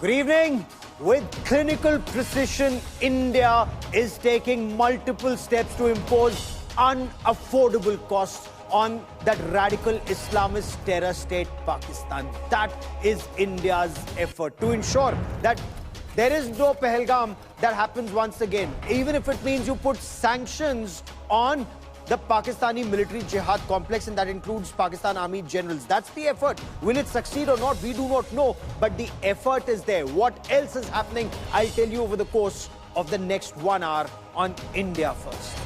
Good evening. With clinical precision, India is taking multiple steps to impose unaffordable costs on that radical Islamist terror state, Pakistan. That is India's effort to ensure that there is no Pahalgam that happens once again, even if it means you put sanctions on the Pakistani military jihad complex, and that includes Pakistan Army generals. That's the effort. Will it succeed or not? We do not know, but the effort is there. What else is happening? I'll tell you over the course of the next 1 hour on India First.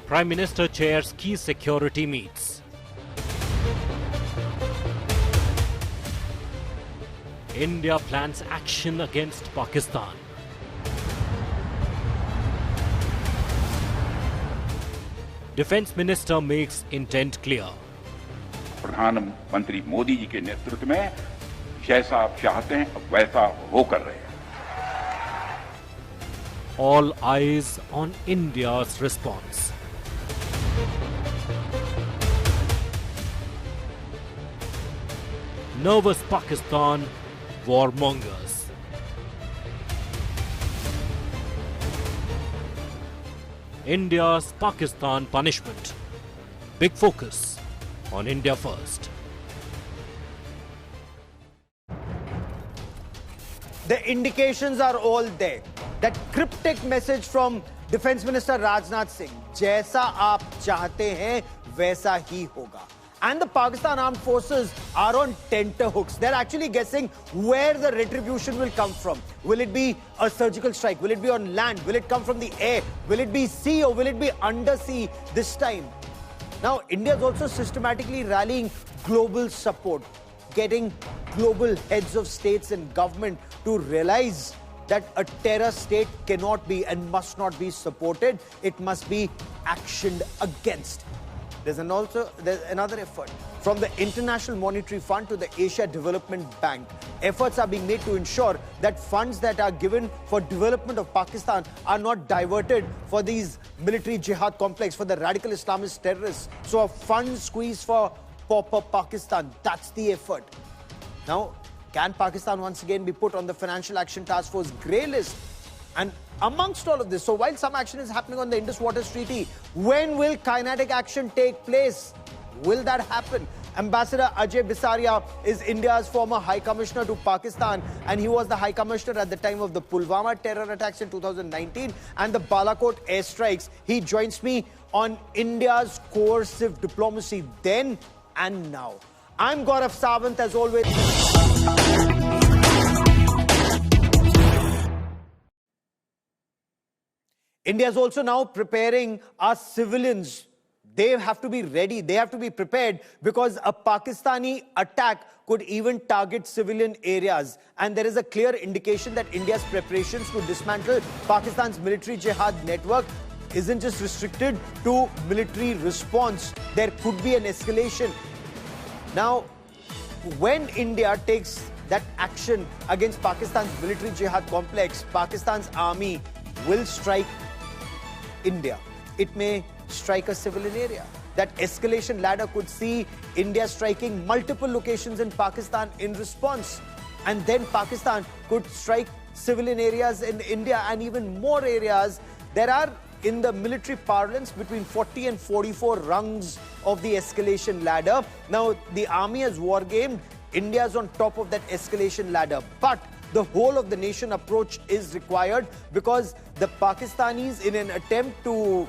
Prime Minister chairs key security meets. India plans action against Pakistan. Defense Minister makes intent clear. प्रधानमंत्री मोदी जी के नेतृत्व में जैसा आप चाहते हैं वैसा होकर रहे हैं. All eyes on India's response. Nervous Pakistan warmongers. India's Pakistan punishment. Big focus on India First. The indications are all there. That cryptic message from Defense Minister Rajnath Singh, "Jaisa aap chahte hain, waisa hi hoga." And the Pakistan Armed Forces are on tenterhooks. They're actually guessing where the retribution will come from. Will it be a surgical strike? Will it be on land? Will it come from the air? Will it be sea or will it be undersea this time? Now, India is also systematically rallying global support, getting global heads of states and government to realize that a terror state cannot be and must not be supported. It must be actioned against. There's another effort. From the International Monetary Fund to the Asia Development Bank, efforts are being made to ensure that funds that are given for development of Pakistan are not diverted for these military jihad complex, for the radical Islamist terrorists. So a fund squeeze for pauper Pakistan, that's the effort. Now, can Pakistan once again be put on the Financial Action Task Force grey list? And amongst all of this, so while some action is happening on the Indus Waters Treaty, when will kinetic action take place? Will that happen? Ambassador Ajay Bisaria is India's former High Commissioner to Pakistan, and he was the High Commissioner at the time of the Pulwama terror attacks in 2019 and the Balakot airstrikes. He joins me on India's coercive diplomacy then and now. I'm Gaurav Sawant, as always. India is also now preparing our civilians. They have to be ready. They have to be prepared because a Pakistani attack could even target civilian areas. And there is a clear indication that India's preparations to dismantle Pakistan's military jihad network isn't just restricted to military response. There could be an escalation. Now, when India takes that action against Pakistan's military jihad complex, Pakistan's army will strike India. It may strike a civilian area. That escalation ladder could see India striking multiple locations in Pakistan in response. And then Pakistan could strike civilian areas in India and even more areas. There are, in the military parlance, between 40 and 44 rungs of the escalation ladder. Now, the army has wargamed. India is on top of that escalation ladder. But the whole of the nation approach is required because the Pakistanis, in an attempt to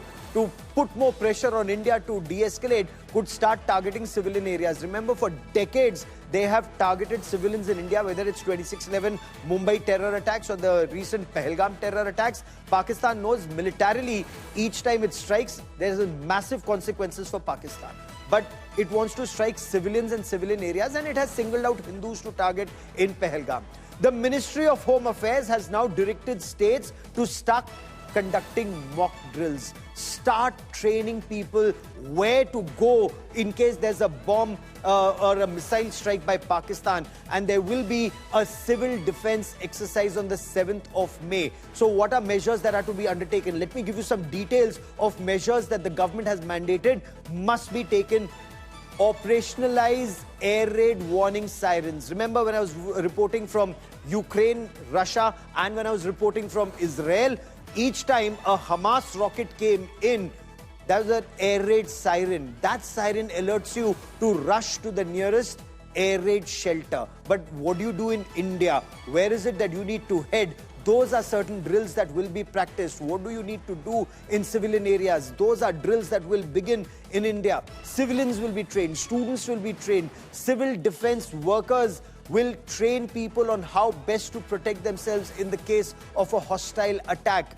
put more pressure on India to de-escalate, could start targeting civilian areas. Remember, for decades, they have targeted civilians in India, whether it's 26/11 Mumbai terror attacks or the recent Pahalgam terror attacks. Pakistan knows militarily, each time it strikes, there's massive consequences for Pakistan. But it wants to strike civilians and civilian areas, and it has singled out Hindus to target in Pahalgam. The Ministry of Home Affairs has now directed states to start conducting mock drills, start training people where to go in case there's a bomb or a missile strike by Pakistan, and there will be a civil defense exercise on the 7th of May. So what are measures that are to be undertaken? Let me give you some details of measures that the government has mandated must be taken operationalize air raid warning sirens. Remember when I was reporting from Ukraine, Russia, and when I was reporting from Israel, each time a Hamas rocket came in, there was an air raid siren. That siren alerts you to rush to the nearest air raid shelter. But what do you do in India? Where is it that you need to head? Those are certain drills that will be practiced. What do you need to do in civilian areas? Those are drills that will begin in India. Civilians will be trained, students will be trained, civil defense workers will train people on how best to protect themselves in the case of a hostile attack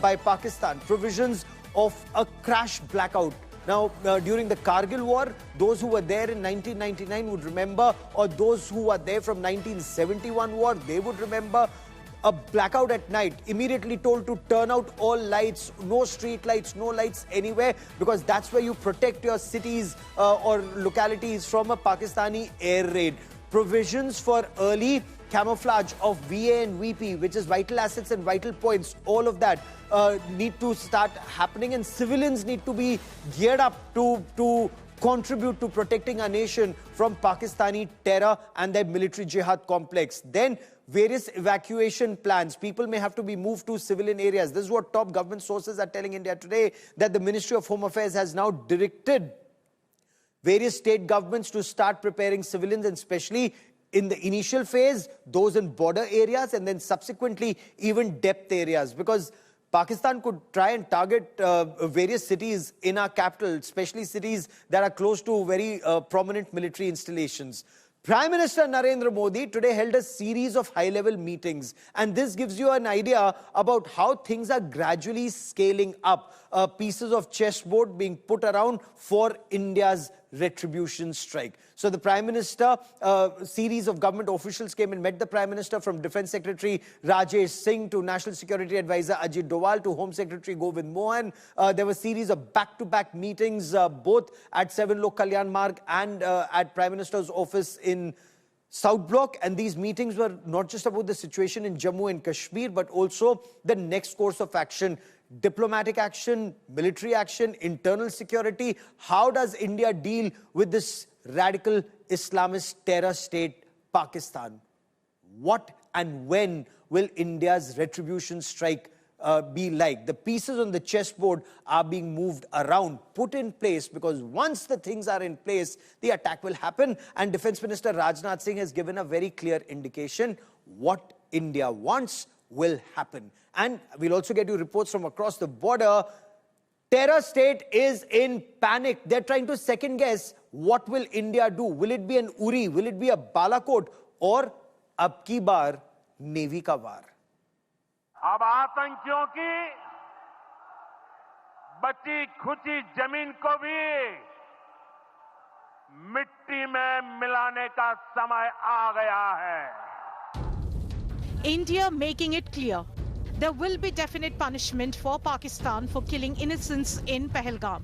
by Pakistan. Provisions of a crash blackout. Now, during the Kargil war, those who were there in 1999 would remember, or those who were there from 1971 war, they would remember a blackout at night, immediately told to turn out all lights, no street lights, no lights anywhere, because that's where you protect your cities or localities from a Pakistani air raid. Provisions for early camouflage of VA and VP, which is vital assets and vital points, all of that need to start happening, and civilians need to be geared up to contribute to protecting our nation from Pakistani terror and their military jihad complex. Then various evacuation plans. People may have to be moved to civilian areas. This is what top government sources are telling India today, that the Ministry of Home Affairs has now directed various state governments to start preparing civilians, and especially in the initial phase, those in border areas, and then subsequently even depth areas, because Pakistan could try and target various cities in our capital, especially cities that are close to very prominent military installations. Prime Minister Narendra Modi today held a series of high-level meetings, and this gives you an idea about how things are gradually scaling up. Pieces of chessboard being put around for India's retribution strike. So the Prime Minister, series of government officials came and met the Prime Minister, from Defence Secretary Rajesh Singh to National Security Advisor Ajit Doval to Home Secretary Govind Mohan. There were a series of back-to-back meetings, both at 7 Lok Kalyan Marg and at Prime Minister's office in South Block. And these meetings were not just about the situation in Jammu and Kashmir, but also the next course of action. Diplomatic action, military action, internal security. How does India deal with this radical Islamist terror state, Pakistan? What and when will India's retribution strike be like? The pieces on the chessboard are being moved around, put in place, because once the things are in place, the attack will happen. And Defense Minister Rajnath Singh has given a very clear indication what India wants will happen. And we'll also get you reports from across the border. Terror state is in panic. They're trying to second guess, what will India do? Will it be an Uri? Will it be a Balakot? Or ab ki baar Navy ka war? अब आतंकियों की बची खुची जमीन को भी मिट्टी में मिलाने का समय आ गया है. India making it clear there will be definite punishment for Pakistan for killing innocents in Pahalgam.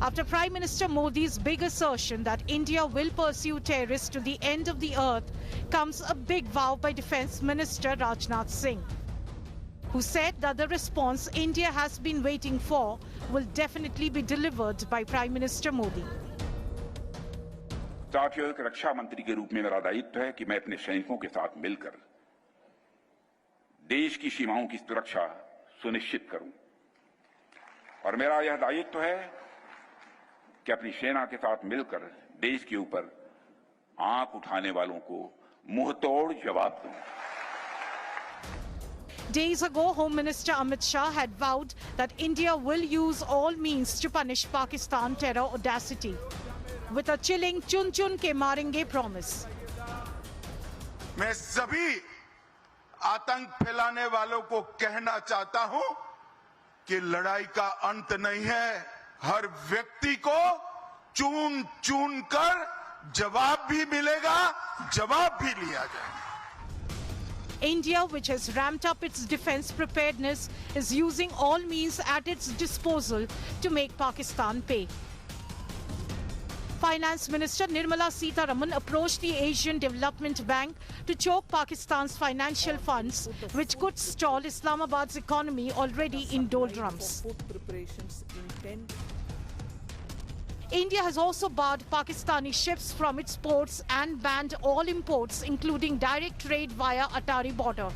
After Prime Minister Modi's big assertion that India will pursue terrorists to the end of the earth, comes a big vow by Defence Minister Rajnath Singh, who said that the response India has been waiting for will definitely be delivered by Prime Minister Modi. साथियों, एक रक्षा मंत्री के रूप में मेरा दायित्व है कि मैं अपने सैनिकों के साथ मिलकर देश की सीमाओं की सुरक्षा सुनिश्चित करूं, और मेरा यह दायित्व है कि अपनी सेना के साथ मिलकर देश के ऊपर आंख उठाने वालों को मुंहतोड़ जवाब दूं. Days ago, Home Minister Amit Shah had vowed that India will use all means to punish Pakistan terror audacity, with a chilling "chun chun ke marenge" promise. मैं सभी आतंक फैलाने वालों को कहना चाहता हूं कि लड़ाई का अंत नहीं है. हर व्यक्ति को चुन चुन कर जवाब भी मिलेगा, जवाब भी लिया जाएगा. India, which has ramped up its defence preparedness, is using all means at its disposal to make Pakistan pay. Finance Minister Nirmala Sitharaman approached the Asian Development Bank to choke Pakistan's financial funds, which could stall Islamabad's economy already in doldrums. India has also barred Pakistani ships from its ports and banned all imports, including direct trade via Atari border.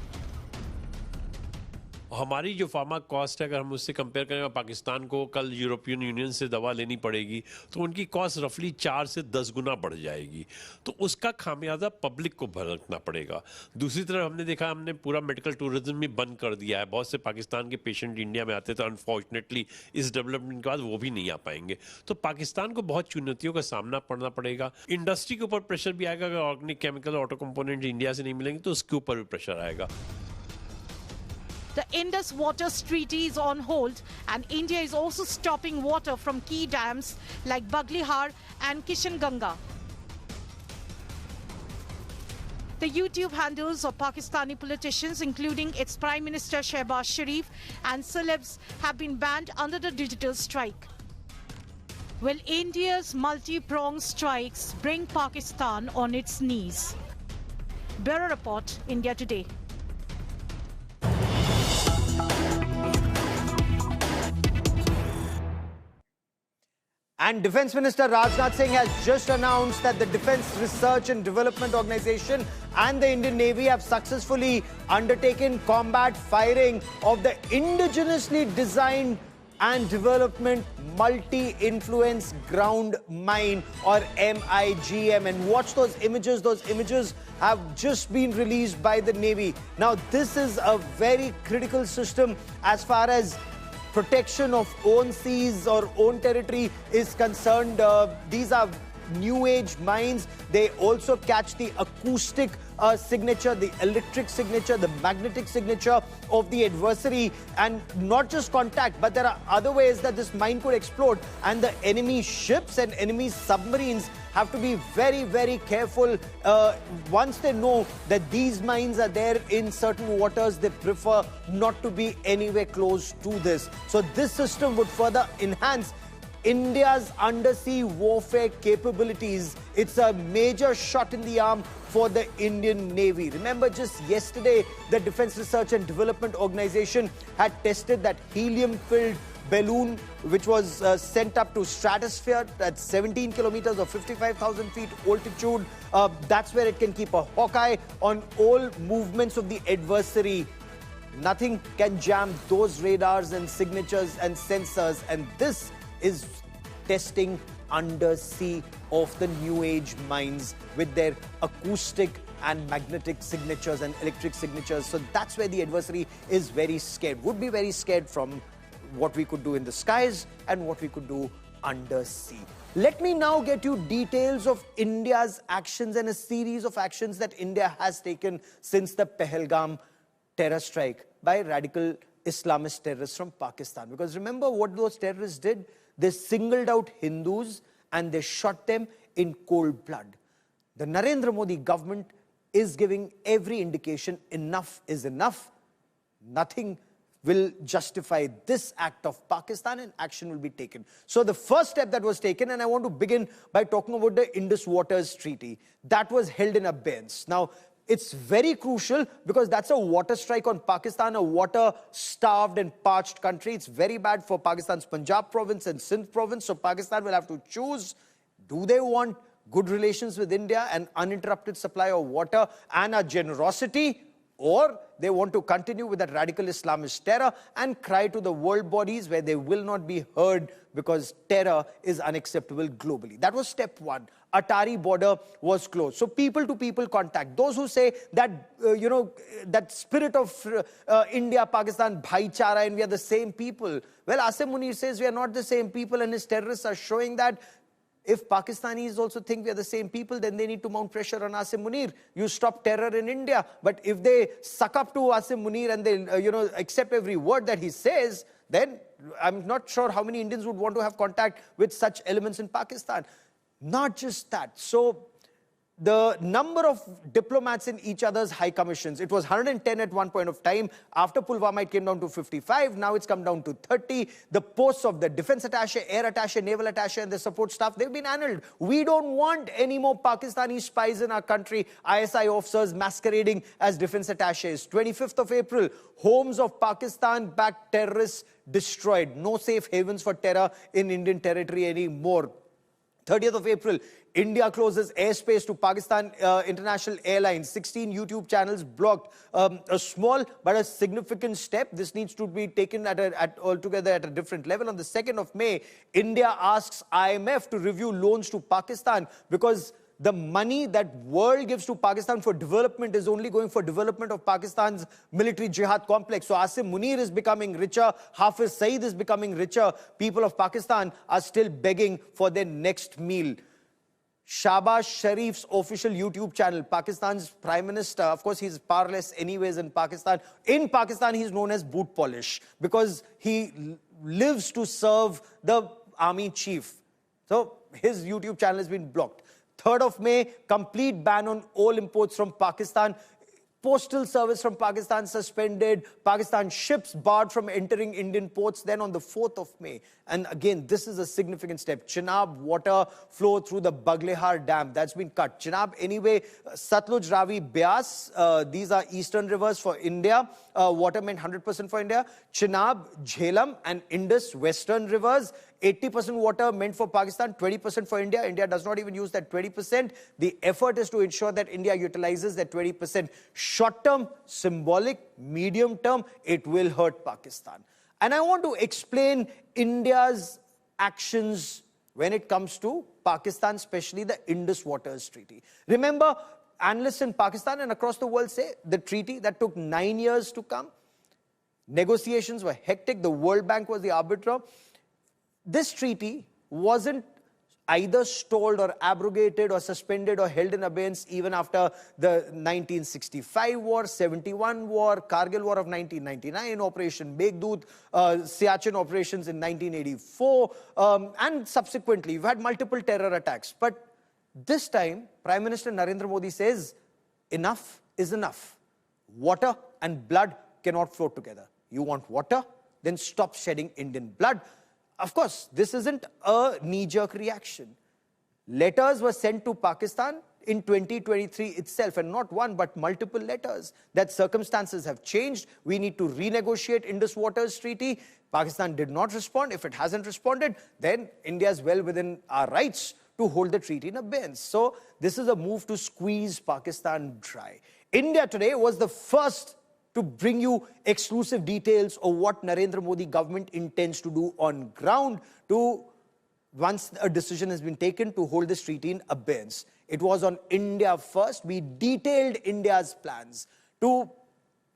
हमारी जो pharma cost है, अगर हम उससे compare करें पाकिस्तान को कल European union से दवा लेनी पड़ेगी तो उनकी कॉस्ट रफली 4 से 10 गुना बढ़ जाएगी, तो उसका खामियाजा पब्लिक को भुगतना पड़ेगा। दूसरी तरफ हमने देखा, हमने पूरा मेडिकल टूरिज्म भी बंद कर दिया है। बहुत से पाकिस्तान के पेशेंट इंडिया में आते, तो अनफॉर्चुनेटली इस डेवलपमेंट के बाद वो भी नहीं आ पाएंगे। तो पाकिस्तान को बहुत चुनौतियों का सामना करना पड़ेगा। इंडस्ट्री के ऊपर प्रेशर भी आएगा, अगर organic chemical auto component India से नहीं मिलेंगे तो उसके ऊपर भी प्रेशर आएगा। The Indus Waters Treaty is on hold, and India is also stopping water from key dams like Baglihar and Kishanganga. The YouTube handles of Pakistani politicians, including its Prime Minister Shehbaz Sharif and celebs, have been banned under the digital strike. Will India's multi-pronged strikes bring Pakistan on its knees? Bureau Report, India Today. And Defence Minister Rajnath Singh has just announced that the Defence Research and Development Organisation and the Indian Navy have successfully undertaken combat firing of the indigenously designed and development multi-influence ground mine, or MIGM. And watch those images. Those images have just been released by the Navy. Now, this is a very critical system as far as protection of own seas or own territory is concerned. These are new age mines. They also catch the acoustic signature, the electric signature, the magnetic signature of the adversary, and not just contact, but there are other ways that this mine could explode, and the enemy ships and enemy submarines have to be very, very careful. Once they know that these mines are there in certain waters, they prefer not to be anywhere close to this. So this system would further enhance India's undersea warfare capabilities. It's a major shot in the arm for the Indian Navy. Remember, just yesterday, the Defence Research and Development Organisation had tested that helium-filled balloon which was sent up to stratosphere at 17 kilometers or 55,000 feet altitude. That's where it can keep a hawk-eye on all movements of the adversary. Nothing can jam those radars and signatures and sensors, and this is testing undersea of the new age mines with their acoustic and magnetic signatures and electric signatures. So that's where the adversary is very scared, would be very scared from what we could do in the skies and what we could do undersea. Let me now get you details of India's actions and a series of actions that India has taken since the Pahalgam terror strike by radical Islamist terrorists from Pakistan. Because remember what those terrorists did? They singled out Hindus and they shot them in cold blood. The Narendra Modi government is giving every indication enough is enough. Nothing will justify this act of Pakistan, and action will be taken. So the first step that was taken, and I want to begin by talking about the Indus Waters Treaty, that was held in abeyance. Now, it's very crucial because that's a water strike on Pakistan, a water-starved and parched country. It's very bad for Pakistan's Punjab province and Sindh province. So Pakistan will have to choose, do they want good relations with India, an uninterrupted supply of water and a generosity, or they want to continue with that radical Islamist terror and cry to the world bodies where they will not be heard because terror is unacceptable globally. That was step one. Atari border was closed. So people-to-people contact. Those who say that, that spirit of India, Pakistan, bhaichara, and we are the same people. Well, Asim Munir says we are not the same people, and his terrorists are showing that. If Pakistanis also think we are the same people, then they need to mount pressure on Asim Munir. You stop terror in India. But if they suck up to Asim Munir and they, accept every word that he says, then I'm not sure how many Indians would want to have contact with such elements in Pakistan. Not just that. So the number of diplomats in each other's high commissions, it was 110 at one point of time. After Pulwama, it came down to 55. Now it's come down to 30. The posts of the defense attaché, air attaché, naval attaché, and the support staff, they've been annulled. We don't want any more Pakistani spies in our country, ISI officers masquerading as defense attachés. 25th of April, homes of Pakistan-backed terrorists destroyed. No safe havens for terror in Indian territory anymore. 30th of April, India closes airspace to Pakistan International Airlines. 16 YouTube channels blocked. A small but a significant step. This needs to be taken altogether at a different level. On the 2nd of May, India asks IMF to review loans to Pakistan because the money that world gives to Pakistan for development is only going for development of Pakistan's military jihad complex. So Asim Munir is becoming richer, Hafiz Saeed is becoming richer. People of Pakistan are still begging for their next meal. Shahbaz Sharif's official YouTube channel, Pakistan's Prime Minister, of course he's powerless anyways in Pakistan. In Pakistan he's known as boot polish because he lives to serve the army chief. So his YouTube channel has been blocked. 3rd of May, complete ban on all imports from Pakistan. Postal service from Pakistan suspended. Pakistan ships barred from entering Indian ports. Then on the 4th of May, and again, this is a significant step. Chenab water flow through the Baglehar Dam. That's been cut. Chenab, anyway, Satluj, Ravi, Beas, these are eastern rivers for India. Water meant 100% for India. Chenab, Jhelum and Indus, western rivers. 80% water meant for Pakistan, 20% for India. India does not even use that 20%. The effort is to ensure that India utilizes that 20%. Short term, symbolic, medium term, it will hurt Pakistan. And I want to explain India's actions when it comes to Pakistan, especially the Indus Waters Treaty. Remember, analysts in Pakistan and across the world say the treaty that took 9 years to come, negotiations were hectic, the World Bank was the arbiter. This treaty wasn't either stalled or abrogated or suspended or held in abeyance even after the 1965 war, 71 war, Kargil war of 1999, Operation Meghdoot, Siachen operations in 1984, and subsequently we've had multiple terror attacks. But this time, Prime Minister Narendra Modi says, enough is enough. Water and blood cannot flow together. You want water? Then stop shedding Indian blood. Of course, this isn't a knee-jerk reaction. Letters were sent to Pakistan in 2023 itself, and not one but multiple letters, that circumstances have changed. We need to renegotiate Indus Waters Treaty. Pakistan did not respond. If it hasn't responded, then India is well within our rights to hold the treaty in abeyance. So this is a move to squeeze Pakistan dry. India today was the first to bring you exclusive details of what Narendra Modi government intends to do on ground to, once a decision has been taken, to hold this treaty in abeyance. It was on India first. We detailed India's plans to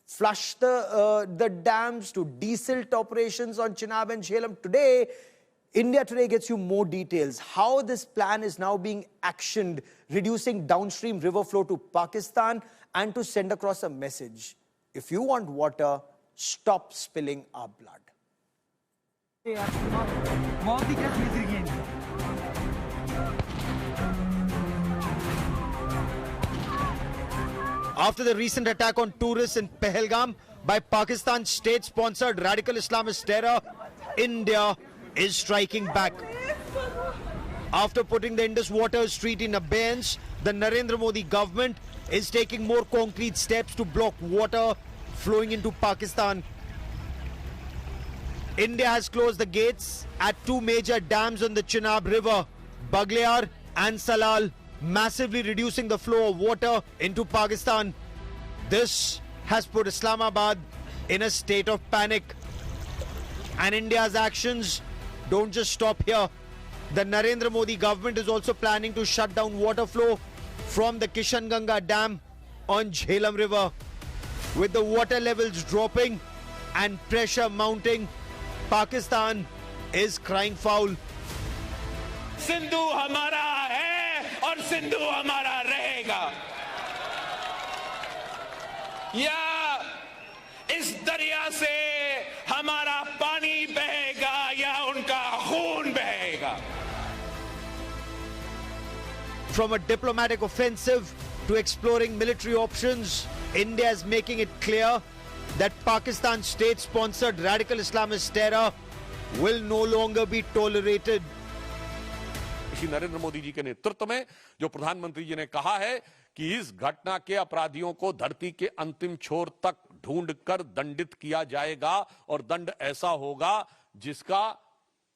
flush the dams, to desilt operations on Chenab and Jhelum. Today, India Today gets you more details. How this plan is now being actioned, reducing downstream river flow to Pakistan and to send across a message. If you want water, stop spilling our blood. After the recent attack on tourists in Pahalgam by Pakistan's state-sponsored radical Islamist terror, India is striking back. After putting the Indus Waters Treaty in abeyance, the Narendra Modi government is taking more concrete steps to block water flowing into Pakistan. India has closed the gates at two major dams on the Chenab River, Baglehar and Salal, massively reducing the flow of water into Pakistan. This has put Islamabad in a state of panic. And India's actions don't just stop here. The Narendra Modi government is also planning to shut down water flow from the Kishanganga Dam on Jhelum River. With the water levels dropping and pressure mounting, Pakistan is crying foul. Sindhu हमारा है और सिंधु हमारा रहेगा, या इस दरिया से हमारा पानी बहेगा या उनका खून बहेगा. From a diplomatic offensive to exploring military options, India is making it clear that Pakistan's state-sponsored radical Islamist terror will no longer be tolerated. Shri Narendra Modi ji के नेतृत्व में जो प्रधानमंत्री जी ने कहा है कि इस घटना के अपराधियों को धरती के अंतिम छोर तक ढूंढकर दंडित किया जाएगा और दंड ऐसा होगा जिसका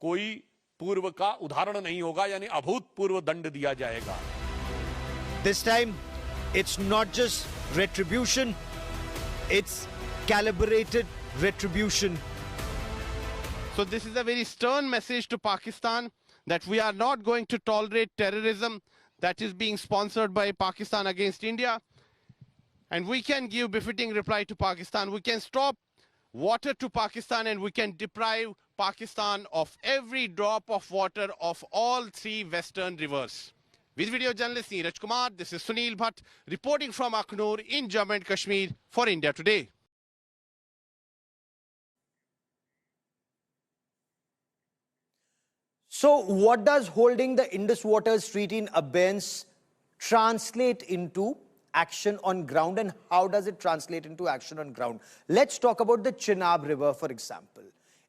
कोई पूर्व का उदाहरण नहीं होगा, यानी अभूतपूर्व दंड दिया जाएगा। This time, it's not just retribution, it's calibrated retribution. So this is a very stern message to Pakistan that we are not going to tolerate terrorism that is being sponsored by Pakistan against India. And we can give befitting reply to Pakistan. We can stop water to Pakistan and we can deprive Pakistan of every drop of water of all three western rivers. With video journalist Neeraj Kumar, this is Sunil Bhatt reporting from Akhnur in Jammu and Kashmir for India Today. So what does holding the Indus Waters Treaty in abeyance translate into action on ground, and how does it translate into action on ground? Let's talk about the Chenab River, for example.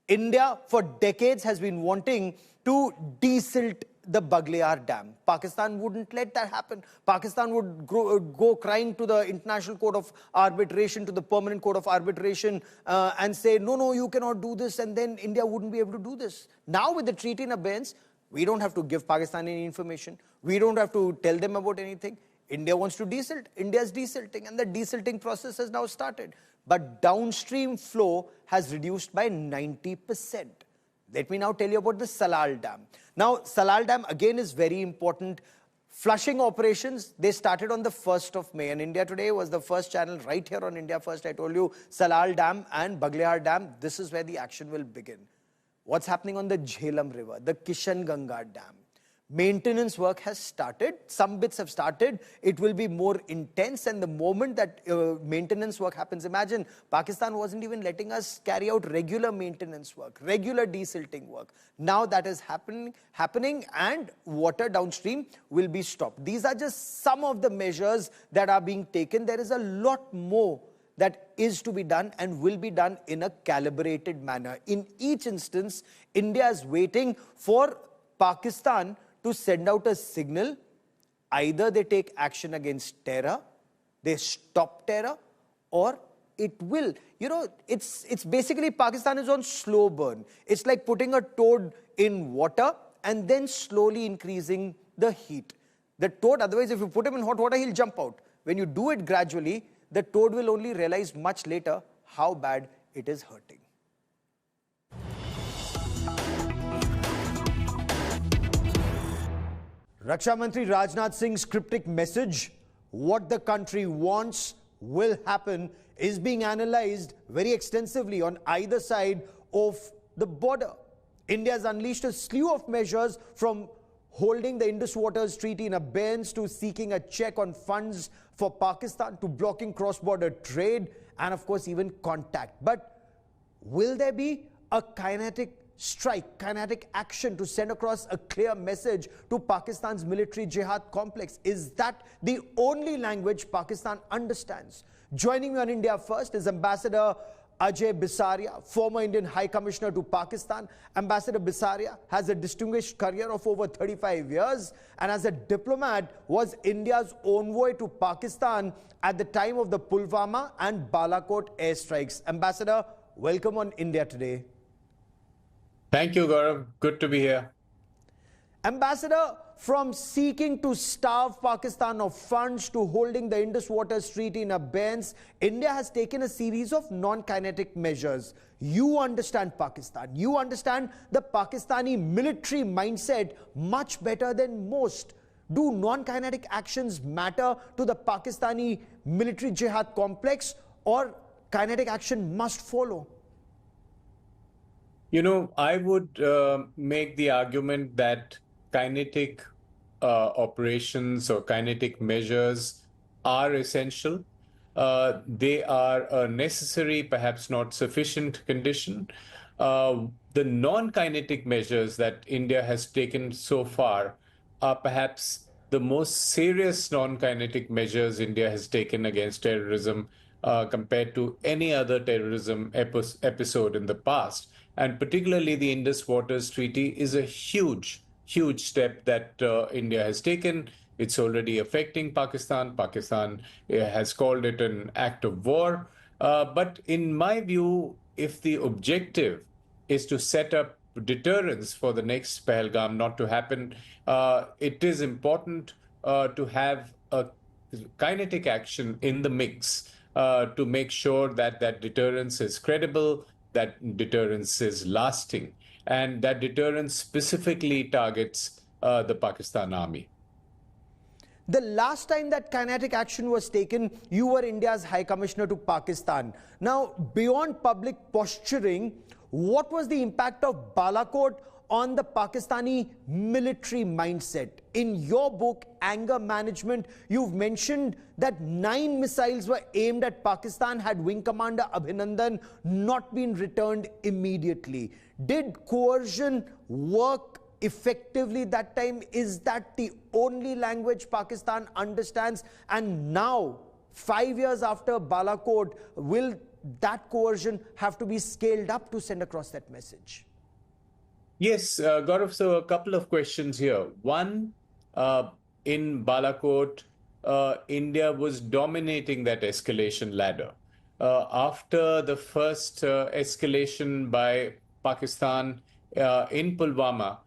India, for decades, has been wanting to desilt the Baglayar Dam. Pakistan wouldn't let that happen. Pakistan would go crying to the International Court of Arbitration, to the Permanent Court of Arbitration, and say, no, you cannot do this, and then India wouldn't be able to do this. Now, with the treaty in abeyance, we don't have to give Pakistan any information. We don't have to tell them about anything. India wants to desilt. India is desilting, and the desilting process has now started. But downstream flow has reduced by 90%. Let me now tell you about the Salal Dam. Now, Salal Dam again is very important. Flushing operations, they started on the 1st of May, and India Today was the first channel right here on India First. I told you Salal Dam and Baglayar Dam, this is where the action will begin. What's happening on the Jhelum River, the Kishan Ganga Dam? Maintenance work has started. Some bits have started. It will be more intense, and the moment that maintenance work happens, imagine Pakistan wasn't even letting us carry out regular maintenance work, regular desilting work. Now that is happening, and water downstream will be stopped. These are just some of the measures that are being taken. There is a lot more that is to be done and will be done in a calibrated manner. In each instance, India is waiting for Pakistan to send out a signal. Either they take action against terror, they stop terror, or it will. You know, it's basically Pakistan is on slow burn. It's like putting a toad in water and then slowly increasing the heat. The toad, otherwise if you put him in hot water, he'll jump out. When you do it gradually, the toad will only realize much later how bad it is hurting. Raksha Mantri Rajnath Singh's cryptic message, what the country wants will happen, is being analyzed very extensively on either side of the border. India has unleashed a slew of measures, from holding the Indus Waters Treaty in abeyance to seeking a check on funds for Pakistan to blocking cross-border trade and, of course, even contact. But will there be a kinetic strike, kinetic action to send across a clear message to Pakistan's military jihad complex? Is that the only language Pakistan understands? Joining me on India First is Ambassador Ajay Bisaria, former Indian High Commissioner to Pakistan. Ambassador Bisaria has a distinguished career of over 35 years and as a diplomat was India's envoy to Pakistan at the time of the Pulwama and Balakot airstrikes. Ambassador, welcome on India Today. Thank you, Gaurav. Good to be here. Ambassador, from seeking to starve Pakistan of funds to holding the Indus Waters Treaty in abeyance, India has taken a series of non-kinetic measures. You understand Pakistan. You understand the Pakistani military mindset much better than most. Do non-kinetic actions matter to the Pakistani military jihad complex, or kinetic action must follow? You know, I would make the argument that kinetic operations or kinetic measures are essential. They are a necessary, perhaps not sufficient condition. The non-kinetic measures that India has taken so far are perhaps the most serious non-kinetic measures India has taken against terrorism compared to any other terrorism episode in the past. And particularly the Indus Waters Treaty is a huge step that India has taken. It's already affecting Pakistan. Pakistan has called it an act of war. But in my view, if the objective is to set up deterrence for the next Pahalgam not to happen, it is important to have a kinetic action in the mix to make sure that that deterrence is credible, that deterrence is lasting, and that deterrence specifically targets the Pakistan army. The last time that kinetic action was taken, you were India's High Commissioner to Pakistan. Now, beyond public posturing, what was the impact of Balakot on the Pakistani military mindset? In your book, Anger Management, you've mentioned that 9 missiles were aimed at Pakistan had Wing Commander Abhinandan not been returned immediately. Did coercion work effectively that time? Is that the only language Pakistan understands? And now, 5 years after Balakot, will that coercion have to be scaled up to send across that message? Yes, Gaurav, so a couple of questions here. One, in Balakot, India was dominating that escalation ladder. After the first escalation by Pakistan in Pulwama,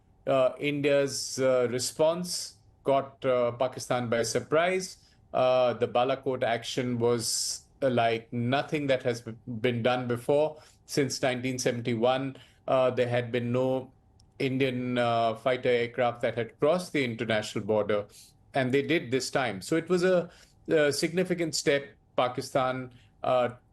India's response got Pakistan by surprise. The Balakot action was like nothing that has been done before. Since 1971, there had been no Indian fighter aircraft that had crossed the international border, and they did this time. So it was a significant step. Pakistan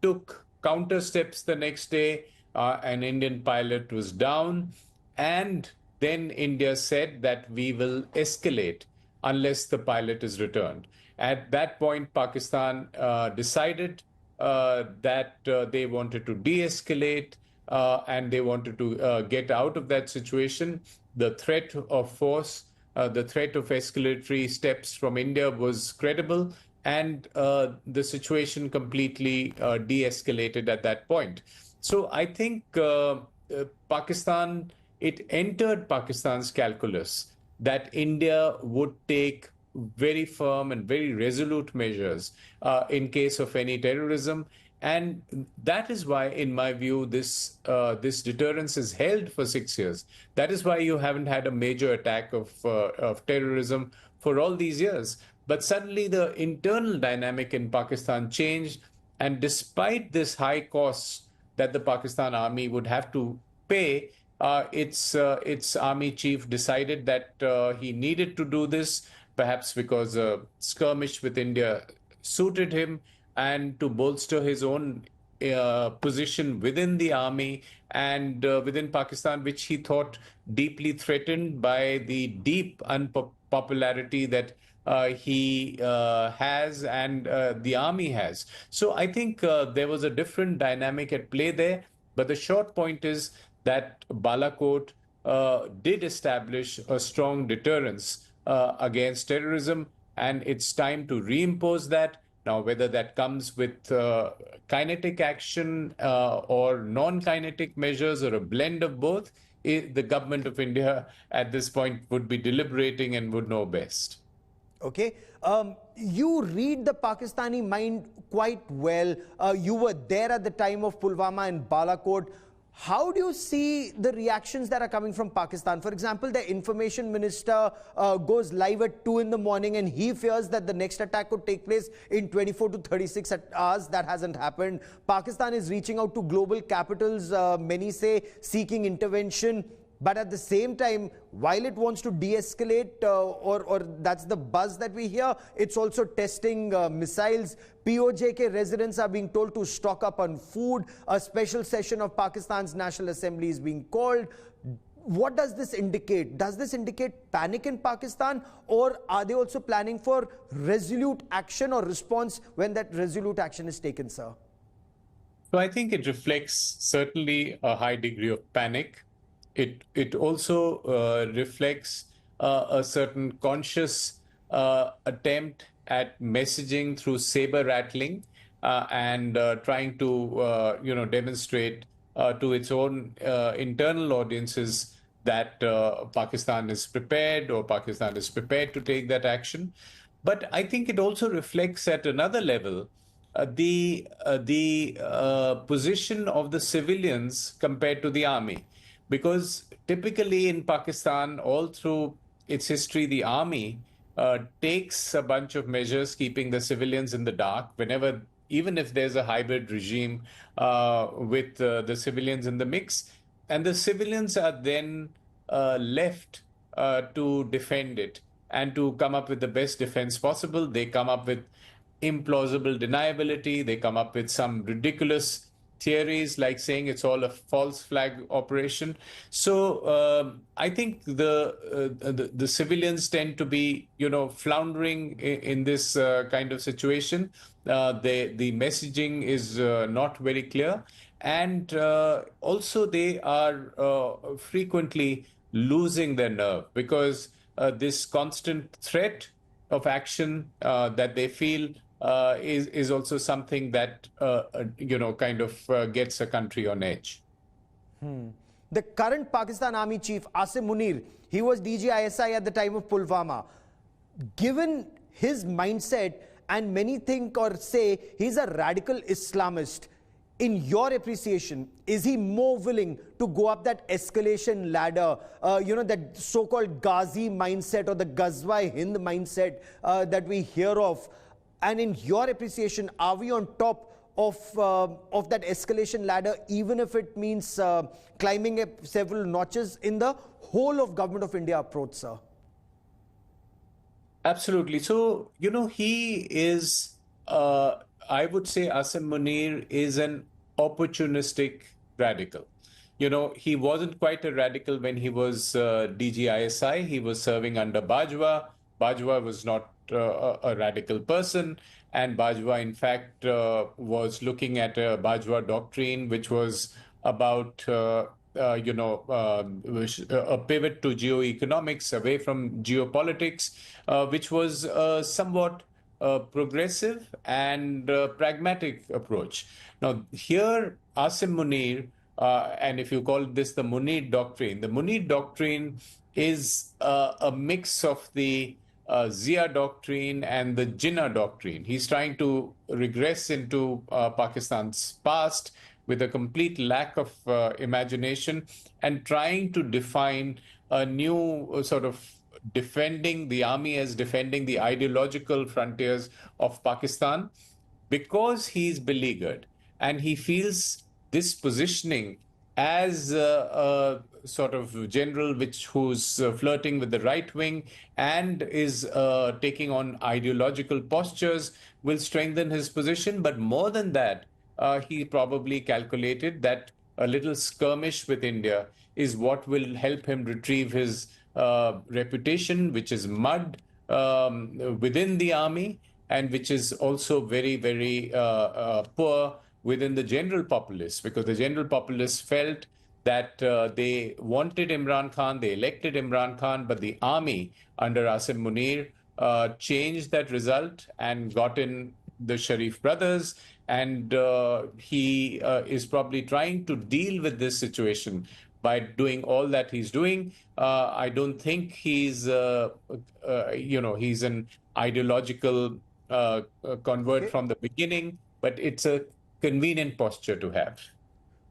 took counter steps the next day. An Indian pilot was down, and then India said that we will escalate unless the pilot is returned. At that point, Pakistan decided that they wanted to de-escalate and they wanted to get out of that situation. The threat of force, the threat of escalatory steps from India was credible, and the situation completely de-escalated at that point. So I think Pakistan, it entered Pakistan's calculus that India would take very firm and very resolute measures in case of any terrorism. And that is why, in my view, this deterrence is held for 6 years. That is why you haven't had a major attack of terrorism for all these years. But suddenly the internal dynamic in Pakistan changed. And despite this high cost that the Pakistan army would have to pay, its army chief decided that he needed to do this, perhaps because a skirmish with India suited him, and to bolster his own position within the army and within Pakistan, which he thought deeply threatened by the deep unpopularity that he has and the army has. So I think there was a different dynamic at play there. But the short point is that Balakot did establish a strong deterrence against terrorism, and it's time to reimpose that. Now, whether that comes with kinetic action or non-kinetic measures or a blend of both, the government of India at this point would be deliberating and would know best. Okay. You read the Pakistani mind quite well. You were there at the time of Pulwama and Balakot. How do you see the reactions that are coming from Pakistan? For example, the information minister goes live at 2 in the morning and he fears that the next attack could take place in 24 to 36 hours. That hasn't happened. Pakistan is reaching out to global capitals, many say, seeking intervention. But at the same time, while it wants to de-escalate, or that's the buzz that we hear, it's also testing missiles. POJK residents are being told to stock up on food. A special session of Pakistan's National Assembly is being called. What does this indicate? Does this indicate panic in Pakistan, or are they also planning for resolute action or response when that resolute action is taken, sir? So I think it reflects certainly a high degree of panic. It also reflects a certain conscious attempt at messaging through saber rattling and trying to demonstrate to its own internal audiences that Pakistan is prepared, or Pakistan is prepared to take that action. But I think it also reflects at another level the position of the civilians compared to the army. because typically in Pakistan, all through its history, the army takes a bunch of measures keeping the civilians in the dark whenever, even if there's a hybrid regime with the civilians in the mix, and the civilians are then left to defend it and to come up with the best defense possible. They come up with implausible deniability. They come up with some ridiculous theories like saying it's all a false flag operation. So I think the civilians tend to be, floundering in this kind of situation. The messaging is not very clear, and also they are frequently losing their nerve because this constant threat of action that they feel is also something that gets a country on edge. The current Pakistan Army Chief, Asim Munir, he was DGISI at the time of Pulwama. Given his mindset, and many think or say he's a radical Islamist, in your appreciation, is he more willing to go up that escalation ladder, that so-called Ghazi mindset or the Ghazwa-i-Hind mindset that we hear of? And in your appreciation, are we on top of that escalation ladder, even if it means climbing up several notches in the whole of Government of India approach, sir? Absolutely. So, he is, I would say Asim Munir is an opportunistic radical. He wasn't quite a radical when he was DGISI. He was serving under Bajwa. Bajwa was not a radical person, and Bajwa in fact was looking at a Bajwa doctrine which was about a pivot to geoeconomics away from geopolitics, which was somewhat progressive and pragmatic approach. Now here Asim Munir, and if you call this the Munir doctrine is a mix of the Zia doctrine and the Jinnah doctrine. He's trying to regress into Pakistan's past with a complete lack of imagination and trying to define a new sort of defending the army as defending the ideological frontiers of Pakistan, because he's beleaguered and he feels this positioning as a sort of general who's flirting with the right wing and is taking on ideological postures will strengthen his position. But more than that, he probably calculated that a little skirmish with India is what will help him retrieve his reputation, which is mud within the army and which is also very, very poor within the general populace, because the general populace felt that they wanted Imran Khan, they elected Imran Khan, but the army under Asim Munir changed that result and got in the Sharif brothers, and he is probably trying to deal with this situation by doing all that he's doing. I don't think he's, he's an ideological convert from the beginning, but it's a convenient posture to have.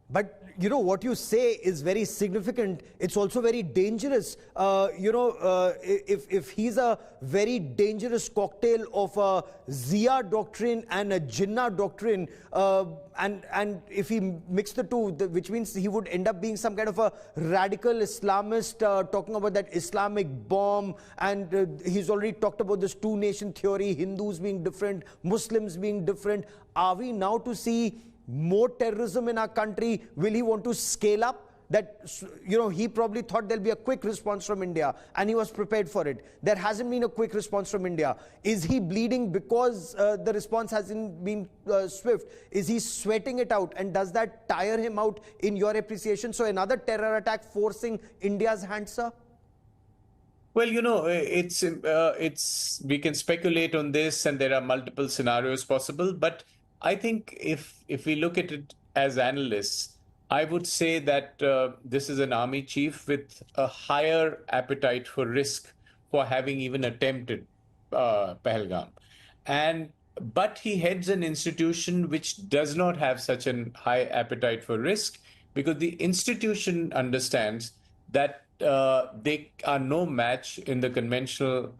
But what you say is very significant. It's also very dangerous. If he's a very dangerous cocktail of a Zia doctrine and a Jinnah doctrine, and if he mixed the two, which means he would end up being some kind of a radical Islamist, talking about that Islamic bomb, and he's already talked about this two-nation theory, Hindus being different, Muslims being different. Are we now to see more terrorism in our country? Will he want to scale up? That, he probably thought there'll be a quick response from India and he was prepared for it. There hasn't been a quick response from India. Is he bleeding because the response hasn't been swift? Is he sweating it out? And does that tire him out in your appreciation? So another terror attack forcing India's hand, sir? Well, it's we can speculate on this and there are multiple scenarios possible, but I think if we look at it as analysts, I would say that this is an army chief with a higher appetite for risk for having even attempted Pahalgam. But he heads an institution which does not have such a high appetite for risk, because the institution understands that they are no match in the conventional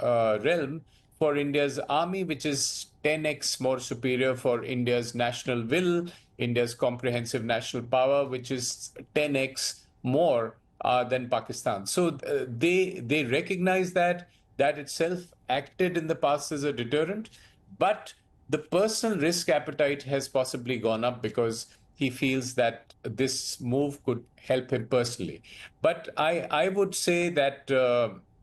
realm for India's army, which is 10x more superior, for India's national will, India's comprehensive national power, which is 10x more than Pakistan. So they recognize that itself acted in the past as a deterrent, but the personal risk appetite has possibly gone up because he feels that this move could help him personally. But I would say that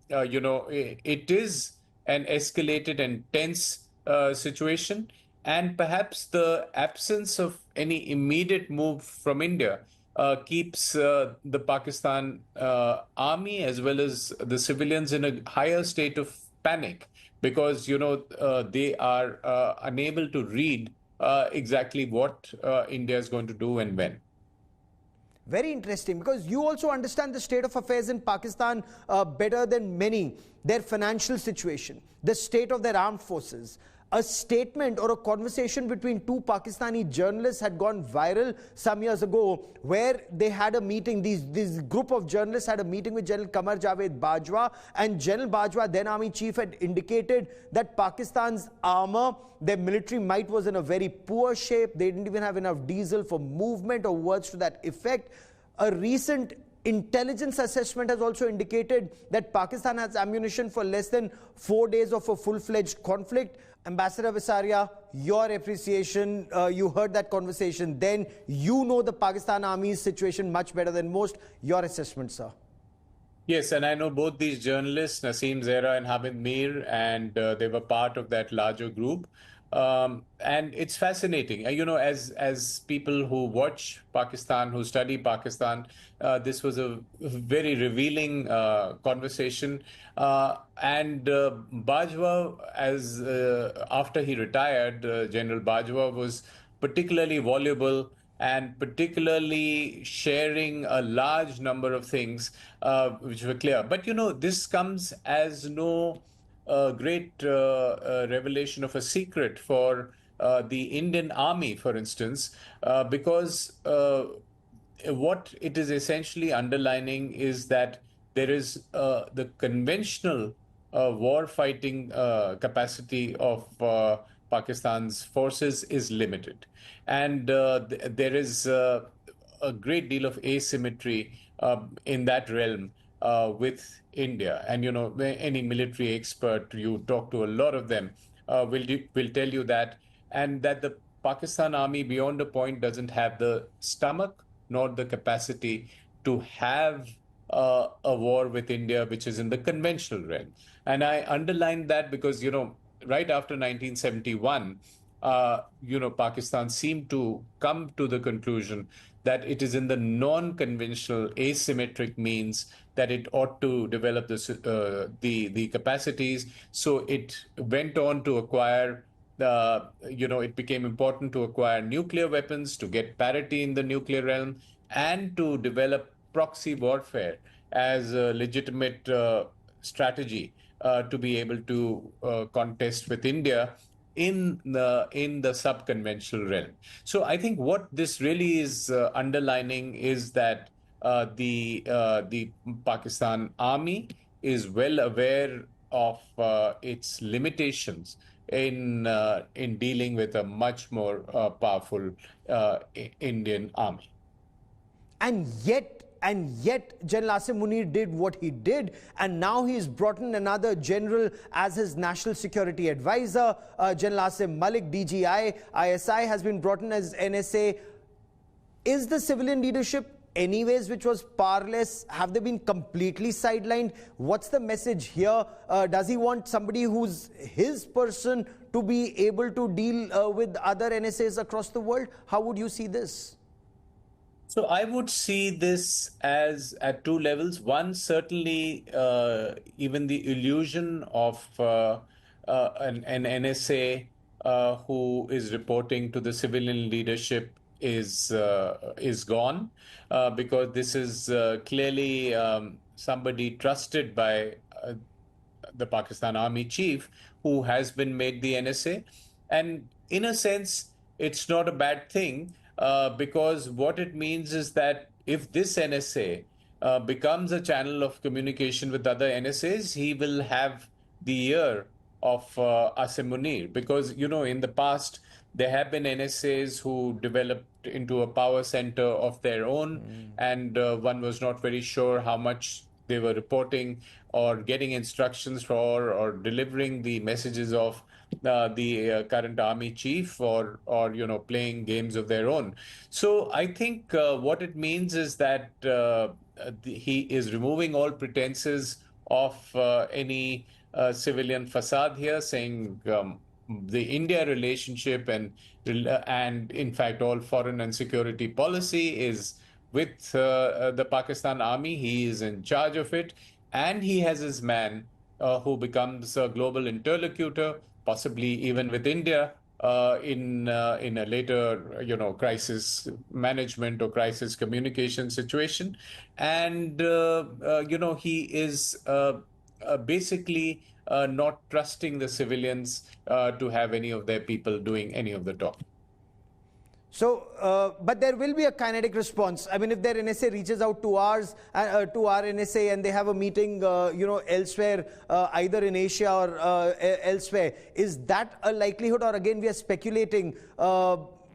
it is an escalated and tense situation, and perhaps the absence of any immediate move from India keeps the Pakistan army as well as the civilians in a higher state of panic, because they are unable to read exactly what India is going to do and when. Very interesting, because you also understand the state of affairs in Pakistan better than many. Their financial situation, the state of their armed forces. A statement or a conversation between two Pakistani journalists had gone viral some years ago, where they had a meeting. This group of journalists had a meeting with General Qamar Javed Bajwa, and General Bajwa, then army chief, had indicated that Pakistan's armor, their military might, was in a very poor shape. They didn't even have enough diesel for movement, or words to that effect. A recent intelligence assessment has also indicated that Pakistan has ammunition for less than 4 days of a full-fledged conflict. Ambassador Bisaria, your appreciation, you heard that conversation then. You know the Pakistan Army's situation much better than most. Your assessment, sir. Yes, and I know both these journalists, Naseem Zehra and Hamid Mir, and they were part of that larger group. And it's fascinating. As people who watch Pakistan, who study Pakistan, this was a very revealing conversation. And Bajwa, after he retired, General Bajwa was particularly voluble and particularly sharing a large number of things which were clear. But, this comes as no great revelation of a secret for the Indian Army, for instance, because what it is essentially underlining is that there is the conventional war fighting capacity of Pakistan's forces is limited. And there is a great deal of asymmetry in that realm with India. And, any military expert, you talk to a lot of them, will tell you that. And that the Pakistan army, beyond a point, doesn't have the stomach nor the capacity to have a war with India, which is in the conventional realm. And I underline that because, right after 1971, Pakistan seemed to come to the conclusion that it is in the non-conventional asymmetric means that it ought to develop the capacities. So it went on to acquire, it became important to acquire nuclear weapons, to get parity in the nuclear realm, and to develop proxy warfare as a legitimate strategy to be able to contest with India in the sub-conventional realm. So I think what this really is underlining is that the Pakistan army is well aware of its limitations in dealing with a much more powerful Indian army. And yet, General Asim Munir did what he did, and now he's brought in another general as his national security advisor. General Asim Malik, DGI, ISI, has been brought in as NSA. Is the civilian leadership, anyways, which was powerless, have they been completely sidelined? What's the message here? Does he want somebody who's his person to be able to deal with other NSAs across the world? How would you see this? So I would see this as at two levels. One, certainly even the illusion of an NSA who is reporting to the civilian leadership is gone, because this is clearly somebody trusted by the Pakistan Army chief who has been made the NSA. And in a sense, it's not a bad thing. Because what it means is that if this NSA becomes a channel of communication with other NSAs, he will have the ear of Asim Munir. Because, in the past, there have been NSAs who developed into a power center of their own, and one was not very sure how much they were reporting or getting instructions for or delivering the messages of the current army chief, or playing games of their own. So I think what it means is that he is removing all pretenses of any civilian facade here, saying the India relationship and in fact all foreign and security policy is with the Pakistan army. He is in charge of it, and he has his man who becomes a global interlocutor, possibly even with India in a later crisis management or crisis communication situation. And he is basically not trusting the civilians to have any of their people doing any of the talking. So, but there will be a kinetic response. I mean, if their NSA reaches out to ours, to our NSA, and they have a meeting, elsewhere, either in Asia or elsewhere, is that a likelihood? Or again, we are speculating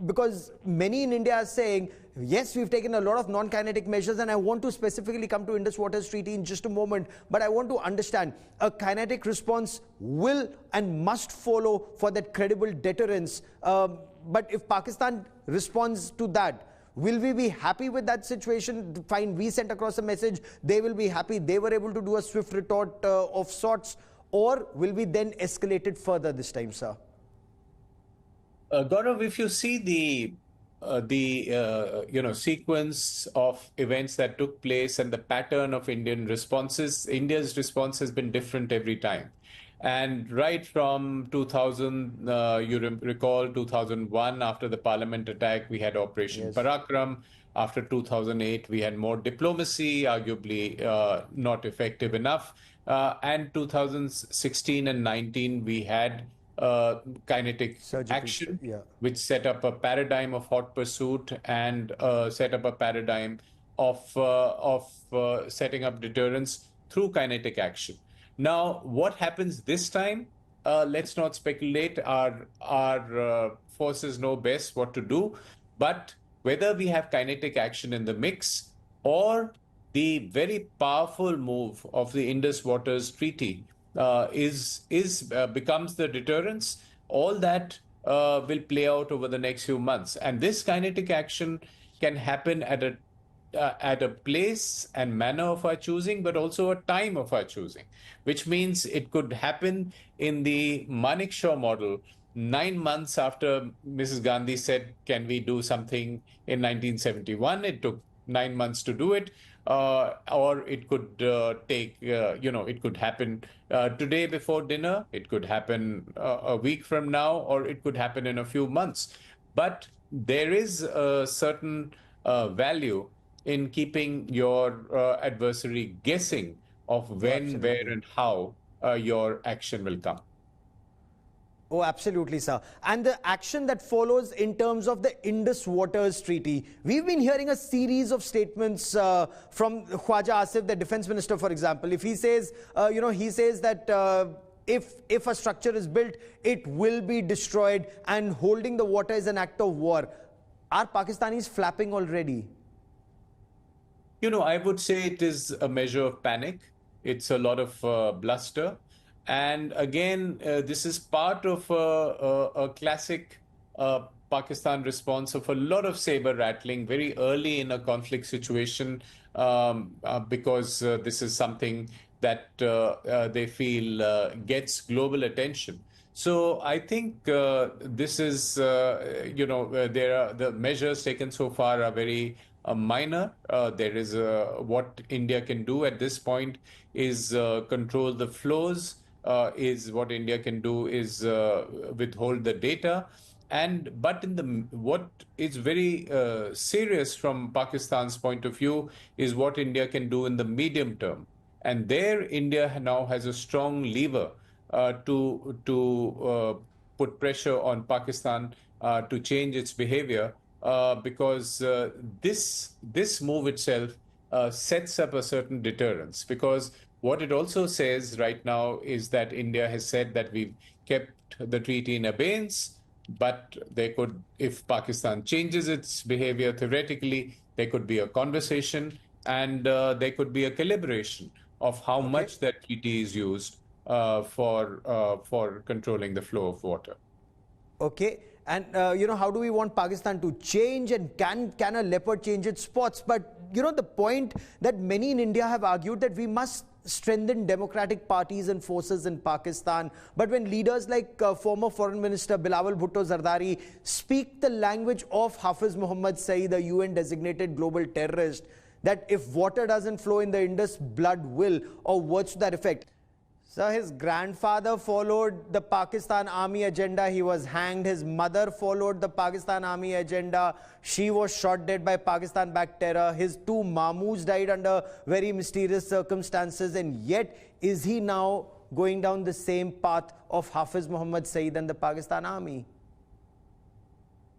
because many in India are saying, yes, we've taken a lot of non-kinetic measures, and I want to specifically come to Indus Waters Treaty in just a moment, but I want to understand a kinetic response will and must follow for that credible deterrence. But if Pakistan responds to that, will we be happy with that situation? Fine, we sent across a message, they will be happy, they were able to do a swift retort of sorts, or will we then escalate it further this time, sir? Gaurav, if you see the sequence of events that took place and the pattern of Indian responses, India's response has been different every time. And right from 2000, you recall 2001, after the parliament attack, we had Operation Parakram. After 2008, we had more diplomacy, arguably not effective enough. And 2016 and 19, we had kinetic action, which set up a paradigm of hot pursuit and set up a paradigm of setting up deterrence through kinetic action. Now, what happens this time? Let's not speculate. Our forces know best what to do. But whether we have kinetic action in the mix or the very powerful move of the Indus Waters Treaty becomes the deterrence, all that will play out over the next few months. And this kinetic action can happen at a place and manner of our choosing, but also a time of our choosing, which means it could happen in the Manekshaw model 9 months after Mrs. Gandhi said, can we do something in 1971? It took 9 months to do it. Or it could it could happen today before dinner, it could happen a week from now, or it could happen in a few months. But there is a certain value in keeping your adversary guessing of when, where, and how your action will come. Oh, absolutely, sir. And the action that follows in terms of the Indus Waters Treaty. We've been hearing a series of statements from Khwaja Asif, the defense minister, for example. If he says, he says that if a structure is built, it will be destroyed, and holding the water is an act of war. Are Pakistanis flapping already? I would say it is a measure of panic. It's a lot of bluster. And again, this is part of a classic Pakistan response of a lot of saber rattling very early in a conflict situation, because this is something that they feel gets global attention. So I think this is, the measures taken so far are very minor. There is what India can do at this point is control the flows. What India can do is withhold the data, but what is very serious from Pakistan's point of view is what India can do in the medium term, and there India now has a strong lever to put pressure on Pakistan to change its behavior because this move itself sets up a certain deterrence. Because what it also says right now is that India has said that we've kept the treaty in abeyance, but there could, if Pakistan changes its behavior, theoretically, there could be a conversation and there could be a calibration of how much that treaty is used for controlling the flow of water. Okay. And, how do we want Pakistan to change, and can a leopard change its spots? But, the point that many in India have argued that we must strengthen democratic parties and forces in Pakistan. But when leaders like former Foreign Minister Bilawal Bhutto Zardari speak the language of Hafiz Muhammad Saeed, a UN designated global terrorist, that if water doesn't flow in the Indus, blood will, or words to that effect. So his grandfather followed the Pakistan army agenda. He was hanged. His mother followed the Pakistan army agenda. She was shot dead by Pakistan-backed terror. His two mamoos died under very mysterious circumstances. And yet, is he now going down the same path of Hafiz Muhammad Saeed and the Pakistan army?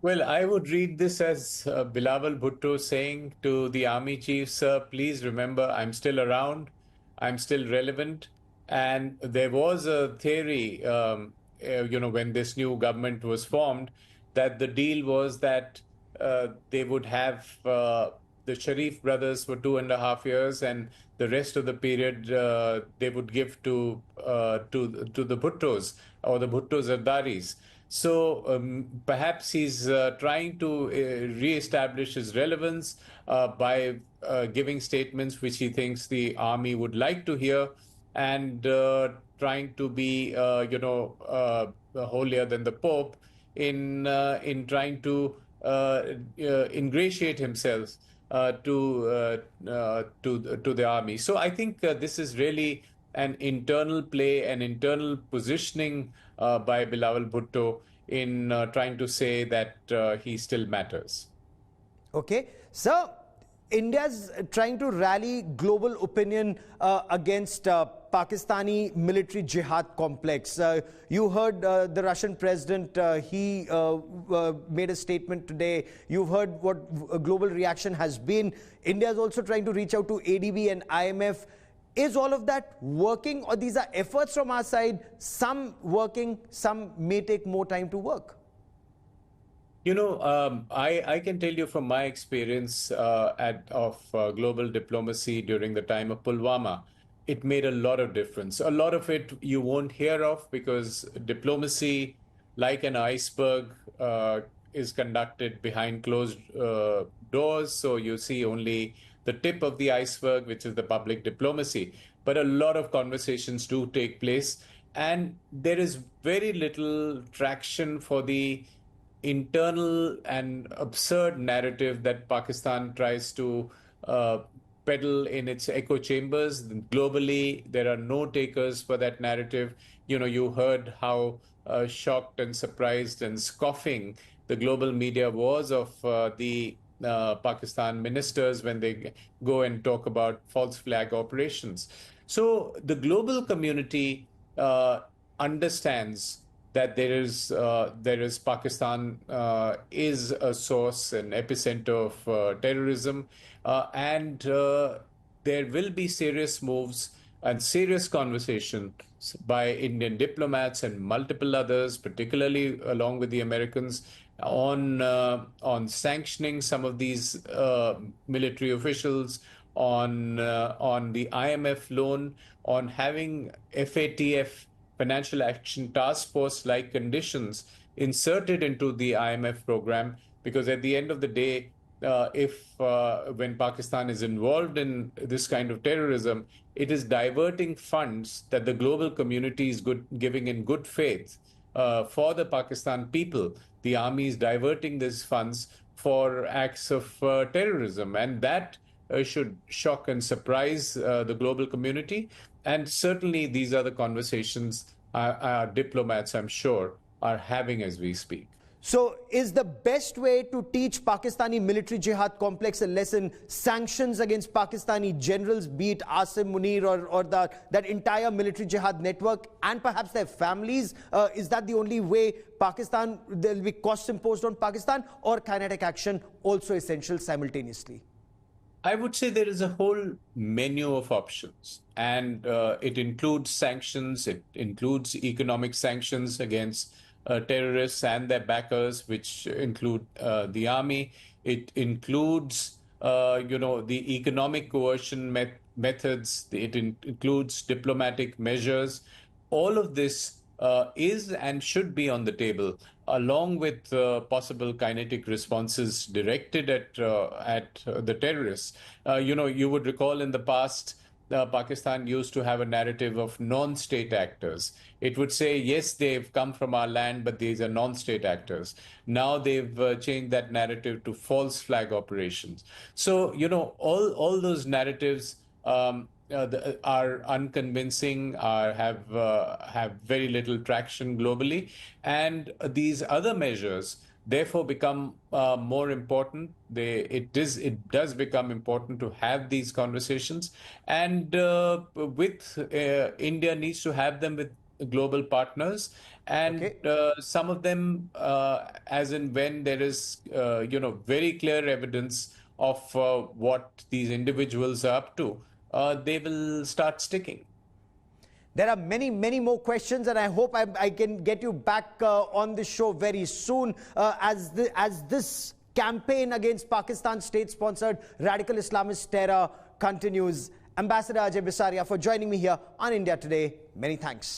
Well, I would read this as Bilawal Bhutto saying to the army chief, sir, please remember, I'm still around. I'm still relevant. And there was a theory, when this new government was formed, that the deal was that they would have the Sharif brothers for 2.5 years, and the rest of the period they would give to the Bhuttos or the Bhutto Zardaris. So perhaps he's trying to re-establish his relevance by giving statements which he thinks the army would like to hear, and trying to be, holier than the Pope in trying to ingratiate himself to the army. So I think this is really an internal play, an internal positioning by Bilawal Bhutto in trying to say that he still matters. Okay. So India's trying to rally global opinion against Pakistani military jihad complex. You heard the Russian president, he made a statement today. You've heard what global reaction has been. India is also trying to reach out to ADB and IMF. Is all of that working, or these are efforts from our side, some working, some may take more time to work? I can tell you from my experience of global diplomacy during the time of Pulwama, it made a lot of difference. A lot of it you won't hear of because diplomacy, like an iceberg, is conducted behind closed doors. So you see only the tip of the iceberg, which is the public diplomacy. But a lot of conversations do take place, and there is very little traction for the internal and absurd narrative that Pakistan tries to peddle in its echo chambers. Globally, there are no takers for that narrative. You heard how shocked and surprised and scoffing the global media was of the Pakistan ministers when they go and talk about false flag operations. So the global community understands that there is Pakistan is a source, an epicenter of terrorism, and there will be serious moves and serious conversations by Indian diplomats and multiple others, particularly along with the Americans, on sanctioning some of these military officials, on the IMF loan, on having FATF, Financial Action Task Force-like conditions inserted into the IMF program, because at the end of the day, when Pakistan is involved in this kind of terrorism, it is diverting funds that the global community is giving in good faith for the Pakistan people. The army is diverting these funds for acts of terrorism, and that should shock and surprise the global community. And certainly these are the conversations our diplomats, I'm sure, are having as we speak. So is the best way to teach Pakistani military jihad complex a lesson sanctions against Pakistani generals, be it Asim Munir or that entire military jihad network and perhaps their families? Is that the only way Pakistan, there will be costs imposed on Pakistan, or kinetic action also essential simultaneously? I would say there is a whole menu of options, and it includes sanctions, it includes economic sanctions against terrorists and their backers, which include the army. It includes, the economic coercion methods. It includes diplomatic measures. All of this is and should be on the table, along with possible kinetic responses directed at the terrorists. You would recall in the past, Pakistan used to have a narrative of non-state actors. It would say, yes, they've come from our land, but these are non-state actors. Now they've changed that narrative to false flag operations. So, all those narratives are unconvincing, have very little traction globally, and these other measures therefore become more important. It does become important to have these conversations, and India needs to have them with global partners, and some of them, as and when there is very clear evidence of what these individuals are up to, they will start sticking. There are many, many more questions, and I hope I can get you back on the show very soon as this campaign against Pakistan's state-sponsored radical Islamist terror continues. Ambassador Ajay Bisaria for joining me here on India Today. Many thanks.